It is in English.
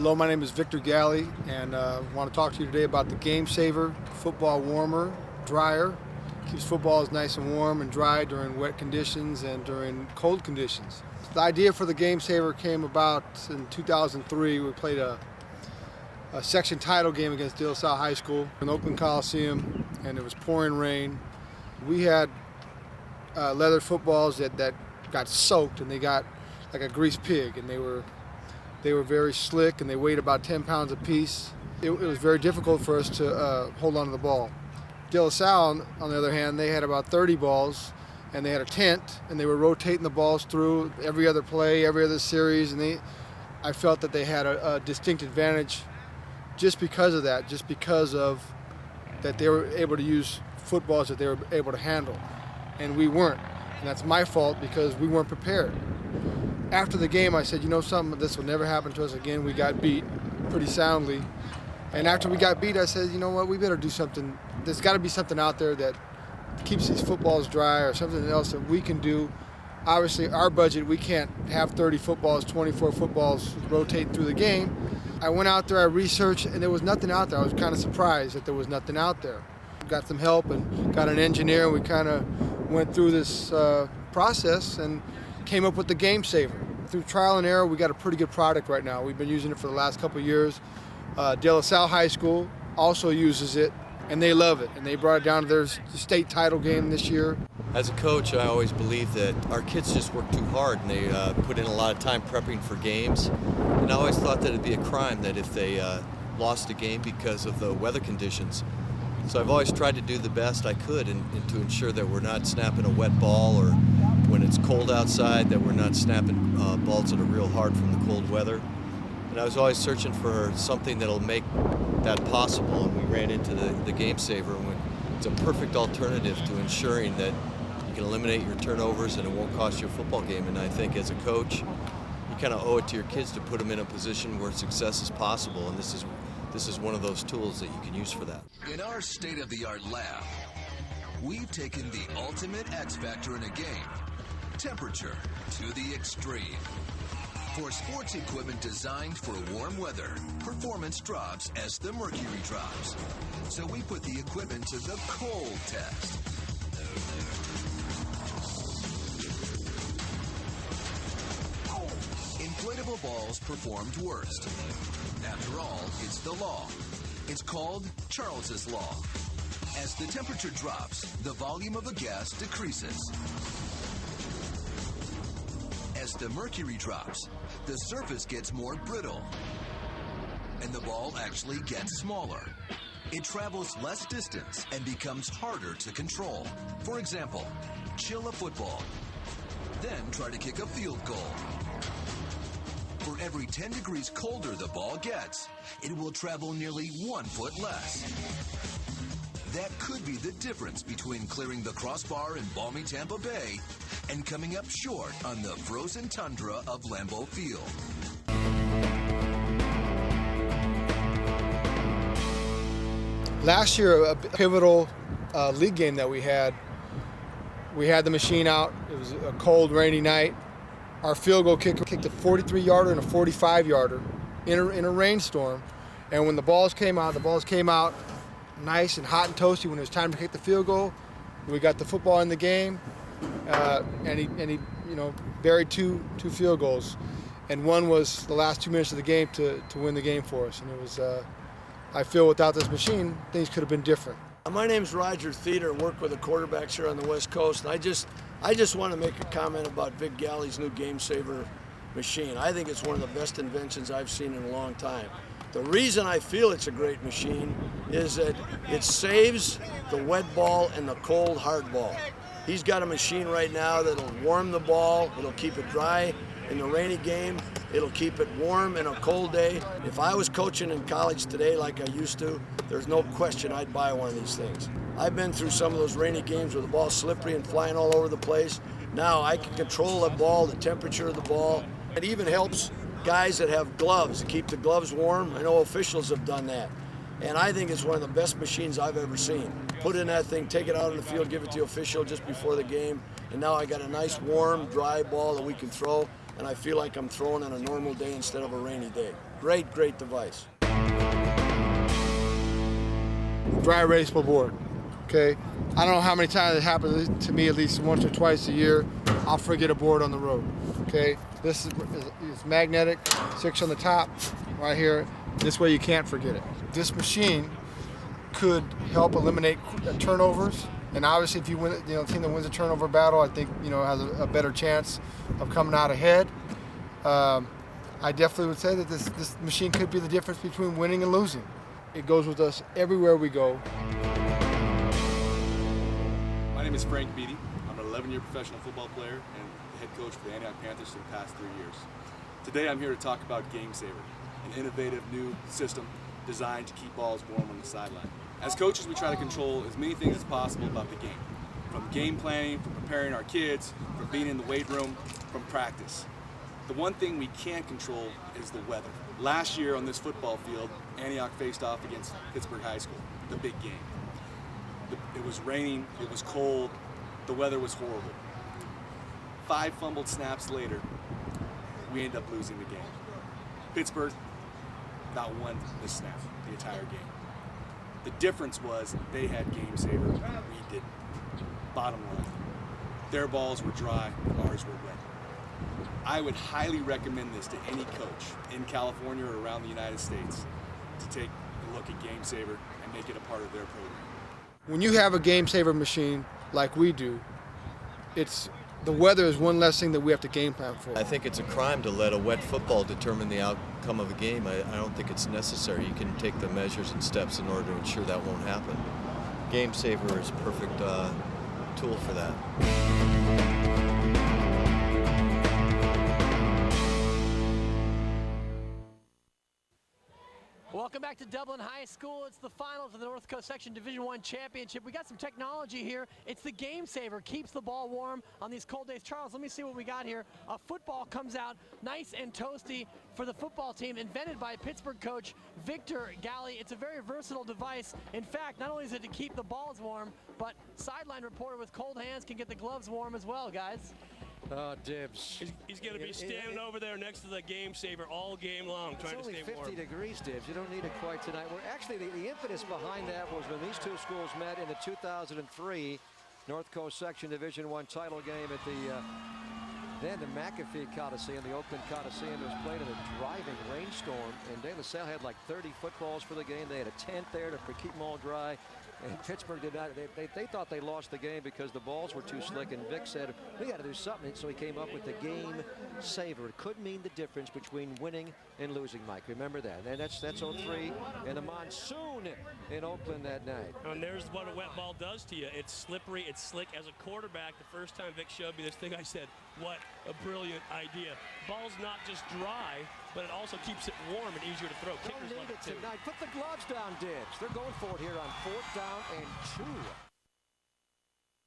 Hello, my name is Victor Galli, and I want to talk to you today about the Gamesaver football warmer dryer. Keeps footballs nice and warm and dry during wet conditions and during cold conditions. The idea for the Gamesaver came about in 2003. We played a section title game against De La Salle High School in Oakland Coliseum, and it was pouring rain. We had leather footballs that got soaked, and they got like a greased pig, and they were very slick, and they weighed about 10 pounds apiece. It was very difficult for us to hold on to the ball. De La Salle, on the other hand, they had about 30 balls, and they had a tent, and they were rotating the balls through every other play, every other series, and I felt that they had a distinct advantage just because of that, just because of that they were able to use footballs that they were able to handle, and we weren't. And that's my fault because we weren't prepared. After the game, I said, you know something, this will never happen to us again. We got beat pretty soundly. And after we got beat, I said, you know what, we better do something. There's got to be something out there that keeps these footballs dry, or something else that we can do. Obviously, our budget, we can't have 30 footballs, 24 footballs rotating through the game. I went out there, I researched, and there was nothing out there. I was kind of surprised that there was nothing out there. Got some help and got an engineer, and we kind of went through this process and came up with the Gamesaver. Through trial and error, we got a pretty good product right now. We've been using it for the last couple of years. De La Salle High School also uses it, and they love it. And they brought it down to their state title game this year. As a coach, I always believe that our kids just work too hard, and they put in a lot of time prepping for games. And I always thought that it'd be a crime that if they lost a game because of the weather conditions. So I've always tried to do the best I could and to ensure that we're not snapping a wet ball, or when it's cold outside, that we're not snapping balls that are real hard from the cold weather. And I was always searching for something that'll make that possible, and we ran into the Gamesaver, and it's a perfect alternative to ensuring that you can eliminate your turnovers and it won't cost you a football game. And I think as a coach, you kind of owe it to your kids to put them in a position where success is possible, and this is one of those tools that you can use for that. In our state-of-the-art lab, we've taken the ultimate X factor in a game, temperature, to the extreme. For sports equipment designed for warm weather, performance drops as the mercury drops. So we put the equipment to the cold test. Inflatable balls performed worst. After all, it's the law. It's called Charles's Law. As the temperature drops, the volume of a gas decreases. As the mercury drops, the surface gets more brittle, and the ball actually gets smaller. It travels less distance and becomes harder to control. For example, chill a football, then try to kick a field goal. For every 10 degrees colder the ball gets, it will travel nearly 1 foot less. That could be the difference between clearing the crossbar in balmy Tampa Bay and coming up short on the frozen tundra of Lambeau Field. Last year, a pivotal league game that we had the machine out. It was a cold, rainy night. Our field goal kicker kicked a 43-yarder and a 45-yarder in a rainstorm. And when the balls came out nice and hot and toasty when it was time to kick the field goal. We got the football in the game, and he buried two field goals. And one was the last 2 minutes of the game to win the game for us. And it was, I feel without this machine, things could have been different. My name's Roger Theater, and work with the quarterbacks here on the West Coast. And I just want to make a comment about Vic Galli's new Gamesaver machine. I think it's one of the best inventions I've seen in a long time. The reason I feel it's a great machine is that it saves the wet ball and the cold hard ball. He's got a machine right now that'll warm the ball, it'll keep it dry in the rainy game, it'll keep it warm in a cold day. If I was coaching in college today like I used to, there's no question I'd buy one of these things. I've been through some of those rainy games where the ball's slippery and flying all over the place. Now I can control the ball, the temperature of the ball. It even helps guys that have gloves to keep the gloves warm. I know officials have done that. And I think it's one of the best machines I've ever seen. Put in that thing, take it out on the field, give it to the official just before the game, and now I got a nice, warm, dry ball that we can throw. and I feel like I'm throwing on a normal day instead of a rainy day. Great, great device. Dry erasable board. Okay, I don't know how many times it happens to me, at least once or twice a year. I'll forget a board on the road. Okay, this is magnetic, 6 on the top, right here. This way you can't forget it. This machine could help eliminate turnovers, and obviously, if you win, the team that wins a turnover battle, I think has a better chance of coming out ahead. I definitely would say that this machine could be the difference between winning and losing. It goes with us everywhere we go. My name is Frank Beatty. I'm an 11-year professional football player and the head coach for the Antioch Panthers for the past 3 years. Today I'm here to talk about Gamesaver, an innovative new system designed to keep balls warm on the sideline. As coaches, we try to control as many things as possible about the game. From game planning, from preparing our kids, from being in the weight room, from practice. The one thing we can't control is the weather. Last year on this football field, Antioch faced off against Pittsburg High School, the big game. It was raining, it was cold, the weather was horrible. 5 fumbled snaps later, we ended up losing the game. Pittsburgh not one missed snap the entire game. The difference was they had Gamesaver, we didn't. Bottom line, their balls were dry, ours were wet. I would highly recommend this to any coach in California or around the United States to take a look at Gamesaver and make it a part of their program. When you have a Gamesaver machine like we do, the weather is one less thing that we have to game plan for. I think it's a crime to let a wet football determine the outcome of a game. I don't think it's necessary. You can take the measures and steps in order to ensure that won't happen. Gamesaver is a perfect tool for that. Welcome back to Dublin High School. It's the finals of the North Coast Section Division I Championship. We got some technology here. It's the Gamesaver. Keeps the ball warm on these cold days. Charles, let me see what we got here. A football comes out nice and toasty for the football team, invented by Pittsburgh coach Victor Galli. It's a very versatile device. In fact, not only is it to keep the balls warm, but sideline reporter with cold hands can get the gloves warm as well, guys. Oh, Dibs. He's going to be standing over there next to the Gamesaver all game long, trying to stay warm. It's only 50 degrees, Dibs. You don't need it quite tonight. Actually, the impetus behind that was when these two schools met in the 2003 North Coast Section Division I title game at the McAfee Coliseum, the Oakland Coliseum. It was played in a driving rainstorm, and De La Salle had like 30 footballs for the game. They had a tent there to keep them all dry. And Pittsburgh did not. They thought they lost the game because the balls were too slick. And Vic said, we got to do something. So he came up with the Gamesaver. It could mean the difference between winning and losing, Mike. Remember that. And that's 03 and the monsoon in Oakland that night. And there's what a wet ball does to you. It's slippery. It's slick. As a quarterback, the first time Vic showed me this thing, I said, what a brilliant idea. Ball's not just dry, but it also keeps it warm and easier to throw. Don't need it tonight. Put the gloves down, Dibs. They're going for it here on 4th down and 2.